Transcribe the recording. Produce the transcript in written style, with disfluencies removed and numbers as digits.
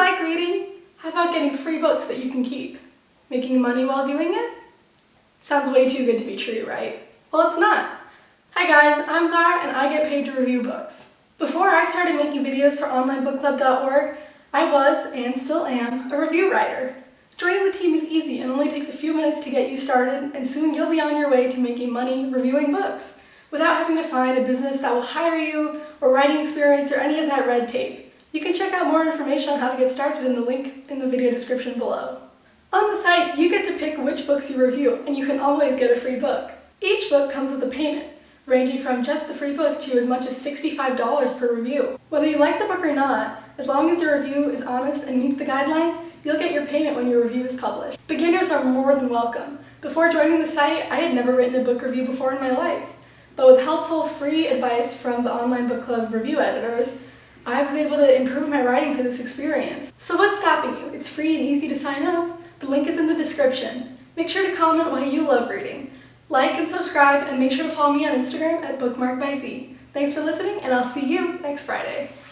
like reading? How about getting free books that you can keep? Making money while doing it? Sounds way too good to be true, right? Well, it's not. Hi guys, I'm Zara and I get paid to review books. Before I started making videos for OnlineBookClub.org, I was, and still am, a review writer. Joining the team is easy and only takes a few minutes to get you started, and soon you'll be on your way to making money reviewing books, without having to find a business that will hire you, or writing experience, or any of that red tape. You can check out more information on how to get started in the link in the video description below. On the site, you get to pick which books you review, and you can always get a free book. Each book comes with a payment, ranging from just the free book to as much as $65 per review. Whether you like the book or not, as long as your review is honest and meets the guidelines, you'll get your payment when your review is published. Beginners are more than welcome. Before joining the site, I had never written a book review before in my life. But with helpful, free advice from the Online Book Club review editors, I was able to improve my writing through this experience. So what's stopping you? It's free and easy to sign up. The link is in the description. Make sure to comment why you love reading. Like and subscribe, and make sure to follow me on Instagram at BookmarkByZ. Thanks for listening, and I'll see you next Friday.